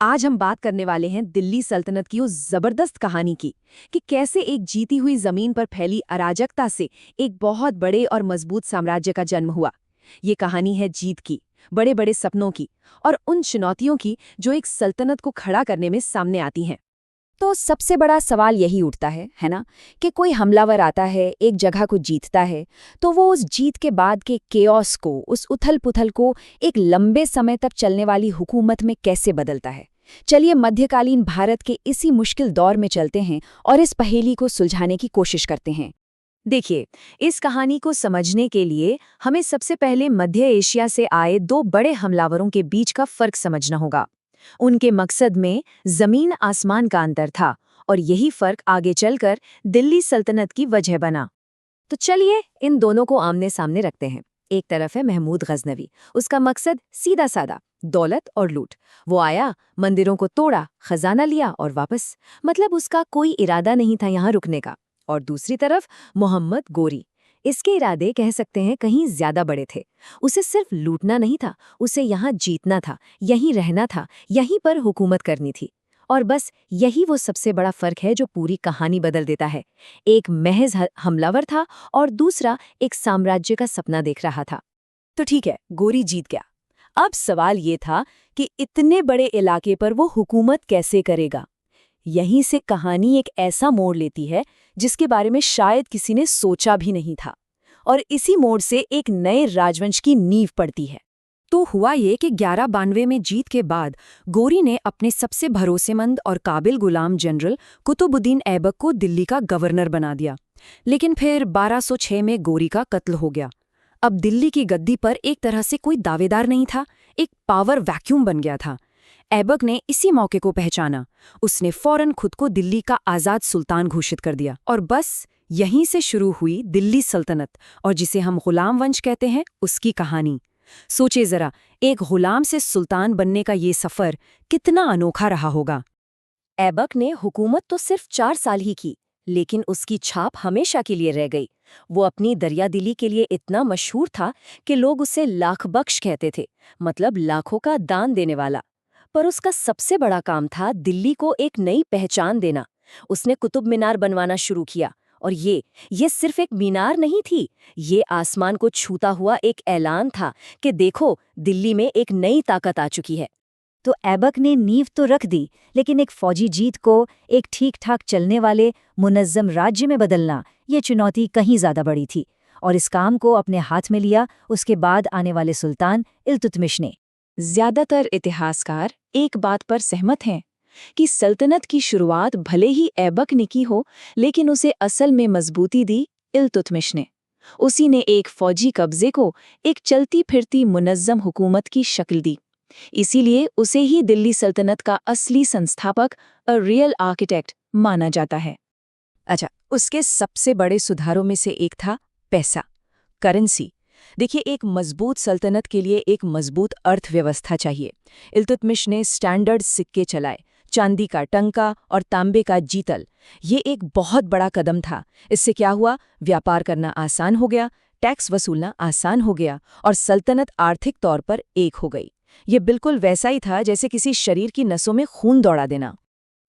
आज हम बात करने वाले हैं दिल्ली सल्तनत की उस जबरदस्त कहानी की कि कैसे एक जीती हुई जमीन पर फैली अराजकता से एक बहुत बड़े और मजबूत साम्राज्य का जन्म हुआ। ये कहानी है जीत की, बड़े बड़े सपनों की और उन चुनौतियों की जो एक सल्तनत को खड़ा करने में सामने आती हैं। तो सबसे बड़ा सवाल यही उठता है ना, कि कोई हमलावर आता है, एक जगह को जीतता है, तो वो उस जीत के बाद के केओस को, उस उथल-पुथल को एक लंबे समय तक चलने वाली हुकूमत में कैसे बदलता है। चलिए मध्यकालीन भारत के इसी मुश्किल दौर में चलते हैं और इस पहेली को सुलझाने की कोशिश करते हैं। देखिए, इस कहानी को समझने के लिए हमें सबसे पहले मध्य एशिया से आए दो बड़े हमलावरों के बीच का फर्क समझना होगा। उनके मकसद में जमीन आसमान का अंतर था और यही फर्क आगे चलकर दिल्ली सल्तनत की वजह बना। तो चलिए इन दोनों को आमने सामने रखते हैं। एक तरफ है महमूद गजनवी, उसका मकसद सीधा साधा दौलत और लूट। वो आया, मंदिरों को तोड़ा, खजाना लिया और वापस, मतलब उसका कोई इरादा नहीं था यहाँ रुकने का। और दूसरी तरफ मोहम्मद गोरी, इसके इरादे कह सकते हैं कहीं ज्यादा बड़े थे। उसे सिर्फ लूटना नहीं था, उसे यहाँ जीतना था, यहीं रहना था, यहीं पर हुकूमत करनी थी। और बस यही वो सबसे बड़ा फर्क है जो पूरी कहानी बदल देता है। एक महज हमलावर था और दूसरा एक साम्राज्य का सपना देख रहा था। तो ठीक है, गोरी जीत गया। अब सवाल ये था कि इतने बड़े इलाके पर वो हुकूमत कैसे करेगा। यहीं से कहानी एक ऐसा मोड़ लेती है जिसके बारे में शायद किसी ने सोचा भी नहीं था, और इसी मोड़ से एक नए राजवंश की नींव पड़ती है। तो हुआ ये कि 1192 में जीत के बाद गोरी ने अपने सबसे भरोसेमंद और काबिल गुलाम जनरल कुतुबुद्दीन ऐबक को दिल्ली का गवर्नर बना दिया। लेकिन फिर 1206 में गोरी का कत्ल हो गया। अब दिल्ली की गद्दी पर एक तरह से कोई दावेदार नहीं था, एक पावर वैक्यूम बन गया था। ऐबक ने इसी मौके को पहचाना। उसने फौरन खुद को दिल्ली का आज़ाद सुल्तान घोषित कर दिया और बस यहीं से शुरू हुई दिल्ली सल्तनत, और जिसे हम गुलाम वंश कहते हैं, उसकी कहानी। सोचे जरा, एक गुलाम से सुल्तान बनने का ये सफर कितना अनोखा रहा होगा। ऐबक ने हुकूमत तो सिर्फ 4 साल ही की, लेकिन उसकी छाप हमेशा के लिए रह गई। वो अपनी दरियादिली के लिए इतना मशहूर था कि लोग उसे लाख बख्श कहते थे, मतलब लाखों का दान देने वाला। पर उसका सबसे बड़ा काम था दिल्ली को एक नई पहचान देना। उसने कुतुब मीनार बनवाना शुरू किया, और ये सिर्फ एक मीनार नहीं थी, ये आसमान को छूता हुआ एक ऐलान था कि देखो, दिल्ली में एक नई ताकत आ चुकी है। तो ऐबक ने नींव तो रख दी, लेकिन एक फौजी जीत को एक ठीक-ठाक चलने वाले मुनज़्ज़म राज्य में बदलना, ये चुनौती कहीं ज़्यादा बड़ी थी। और इस काम को अपने हाथ में लिया उसके बाद आने वाले सुल्तान इल्तुतमिश ने। ज्यादातर इतिहासकार एक बात पर सहमत हैं कि सल्तनत की शुरुआत भले ही ऐबक ने की हो, लेकिन उसे असल में मजबूती दी इल्तुतमिश ने। उसी ने एक फौजी कब्जे को एक चलती फिरती मुनज़्ज़म हुकूमत की शक्ल दी। इसीलिए उसे ही दिल्ली सल्तनत का असली संस्थापक, अ रियल आर्किटेक्ट, माना जाता है। अच्छा, उसके सबसे बड़े सुधारों में से एक था पैसा, करेंसी। देखिए, एक मजबूत सल्तनत के लिए एक मजबूत अर्थव्यवस्था चाहिए। इल्तुतमिश ने स्टैंडर्ड सिक्के चलाए, चांदी का टंका और तांबे का जीतल। ये एक बहुत बड़ा कदम था। इससे क्या हुआ? व्यापार करना आसान हो गया, टैक्स वसूलना आसान हो गया और सल्तनत आर्थिक तौर पर एक हो गई। ये बिल्कुल वैसा ही था जैसे किसी शरीर की नसों में खून दौड़ा देना।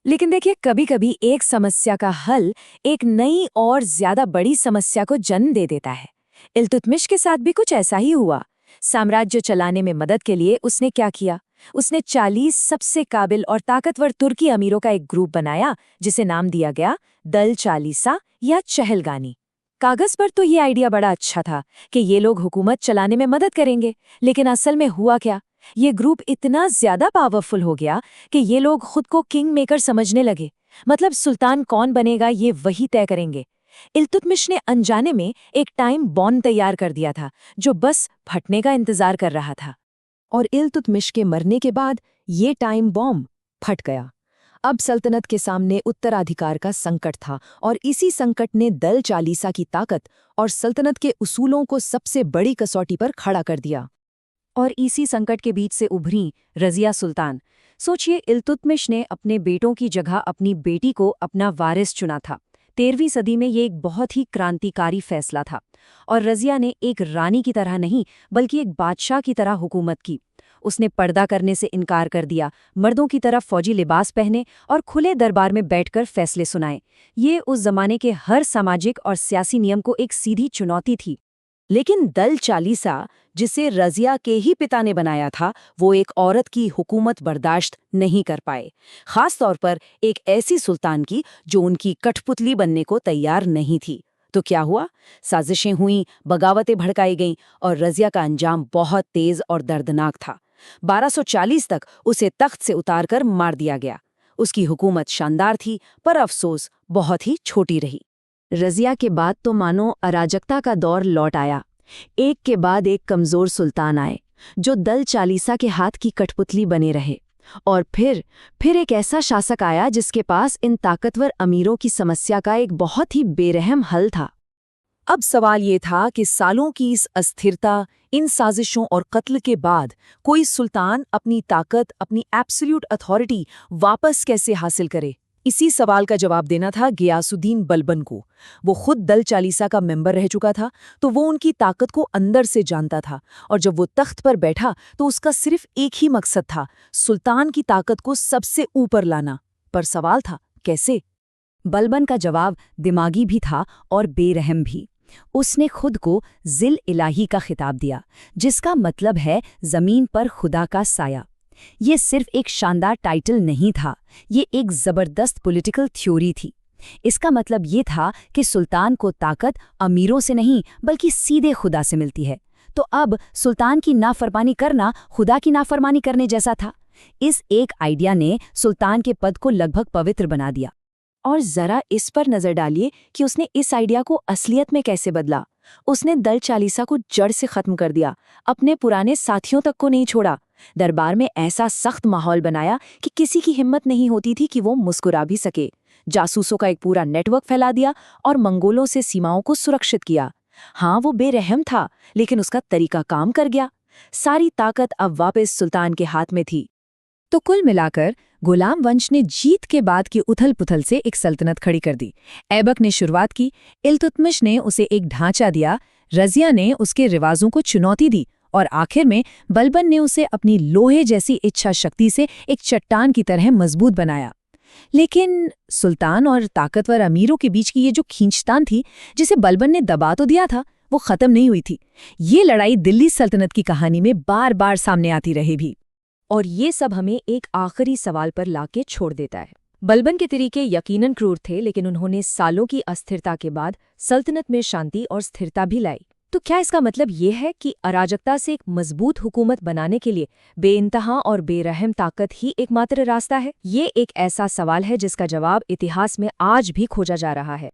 लेकिन देखिए, कभी-कभी एक समस्या का हल एक नई और ज्यादा बड़ी समस्या को जन्म दे देता है। इल्तुतमिश के साथ भी कुछ ऐसा ही हुआ। साम्राज्य चलाने में मदद के लिए उसने क्या किया? उसने 40 सबसे काबिल और ताकतवर तुर्की अमीरों का एक ग्रुप बनाया, जिसे नाम दिया गया दल चालीसा या चहलगानी। कागज पर तो ये आइडिया बड़ा अच्छा था कि ये लोग हुकूमत चलाने में मदद करेंगे, लेकिन असल में हुआ क्या? ये ग्रुप इतना ज्यादा पावरफुल हो गया कि ये लोग खुद को किंग मेकर समझने लगे। मतलब सुल्तान कौन बनेगा ये वही तय करेंगे। इल्तुतमिश ने अनजाने में एक टाइम बॉम्ब तैयार कर दिया था, जो बस फटने का इंतजार कर रहा था। और इल्तुतमिश के मरने के बाद ये टाइम बॉम्ब फट गया। अब सल्तनत के सामने उत्तराधिकार का संकट था, और इसी संकट ने दल चालीसा की ताकत और सल्तनत के उसूलों को सबसे बड़ी कसौटी पर खड़ा कर दिया। और इसी संकट के बीच से उभरी रज़िया सुल्तान। सोचिए, इल्तुतमिश ने अपने बेटों की जगह अपनी बेटी को अपना वारिस चुना था। 13वीं सदी में ये एक बहुत ही क्रांतिकारी फैसला था। और रज़िया ने एक रानी की तरह नहीं, बल्कि एक बादशाह की तरह हुकूमत की। उसने पर्दा करने से इनकार कर दिया, मर्दों की तरह फौजी लिबास पहने और खुले दरबार में बैठकर फैसले सुनाए। ये उस जमाने के हर सामाजिक और सियासी नियम को एक सीधी चुनौती थी। लेकिन दल चालीसा, जिसे रज़िया के ही पिता ने बनाया था, वो एक औरत की हुकूमत बर्दाश्त नहीं कर पाए, खास तौर पर एक ऐसी सुल्तान की जो उनकी कठपुतली बनने को तैयार नहीं थी। तो क्या हुआ? साजिशें हुईं, बगावतें भड़काई गईं और रज़िया का अंजाम बहुत तेज और दर्दनाक था। 1240 तक उसे तख्त से उतारकर मार दिया गया। उसकी हुकूमत शानदार थी, पर अफसोस बहुत ही छोटी रही। रज़िया के बाद तो मानो अराजकता का दौर लौट आया। एक के बाद एक कमजोर सुल्तान आए, जो दल चालीसा के हाथ की कठपुतली बने रहे। और फिर एक ऐसा शासक आया जिसके पास इन ताकतवर अमीरों की समस्या का एक बहुत ही बेरहम हल था। अब सवाल ये था कि सालों की इस अस्थिरता, इन साजिशों और कत्ल के बाद कोई सुल्तान अपनी ताकत, अपनी एब्सोल्यूट अथॉरिटी वापस कैसे हासिल करे। इसी सवाल का जवाब देना था गियासुद्दीन बलबन को। वो खुद दल चालीसा का मेंबर रह चुका था, तो वो उनकी ताकत को अंदर से जानता था। और जब वो तख्त पर बैठा तो उसका सिर्फ एक ही मकसद था, सुल्तान की ताकत को सबसे ऊपर लाना। पर सवाल था, कैसे? बलबन का जवाब दिमागी भी था और बेरहम भी। उसने खुद को जिल इलाही का खिताब दिया, जिसका मतलब है जमीन पर खुदा का साया। ये सिर्फ एक शानदार टाइटल नहीं था, ये एक जबरदस्त पॉलिटिकल थ्योरी थी। इसका मतलब ये था कि सुल्तान को ताकत अमीरों से नहीं बल्कि सीधे खुदा से मिलती है। तो अब सुल्तान की नाफरमानी करना खुदा की नाफरमानी करने जैसा था। इस एक आइडिया ने सुल्तान के पद को लगभग पवित्र बना दिया। और जरा इस पर नजर डालिए कि उसने इस आइडिया को असलियत में कैसे बदला। उसने दल चालीसा को जड़ से खत्म कर दिया, अपने पुराने साथियों तक को नहीं छोड़ा। दरबार में ऐसा सख्त माहौल बनाया कि किसी की हिम्मत नहीं होती थी कि वो मुस्कुरा भी सके। जासूसों का एक पूरा नेटवर्क फैला दिया और मंगोलों से सीमाओं को सुरक्षित किया। हाँ, वो बेरहम था, लेकिन उसका तरीका काम कर गया। सारी ताकत अब वापस सुल्तान के हाथ में थी। तो कुल मिलाकर गुलाम वंश ने जीत के बाद की उथल-पुथल से एक सल्तनत खड़ी कर दी। ऐबक ने शुरुआत की, इल्तुतमिश ने उसे एक ढांचा दिया, रज़िया ने उसके रिवाजों को चुनौती दी और आखिर में बलबन ने उसे अपनी लोहे जैसी इच्छा शक्ति से एक चट्टान की तरह मजबूत बनाया। लेकिन सुल्तान और ताकतवर अमीरों के बीच की ये जो खींचतान थी, जिसे बलबन ने दबा तो दिया था, वो खत्म नहीं हुई थी। ये लड़ाई दिल्ली सल्तनत की कहानी में बार बार सामने आती रही भी। और ये सब हमें एक आखिरी सवाल पर लाके छोड़ देता है। बलबन के तरीके यकीनन क्रूर थे, लेकिन उन्होंने सालों की अस्थिरता के बाद सल्तनत में शांति और स्थिरता भी लाई। तो क्या इसका मतलब ये है कि अराजकता से एक मजबूत हुकूमत बनाने के लिए बेइंतहा और बेरहम ताकत ही एकमात्र रास्ता है? ये एक ऐसा सवाल है जिसका जवाब इतिहास में आज भी खोजा जा रहा है।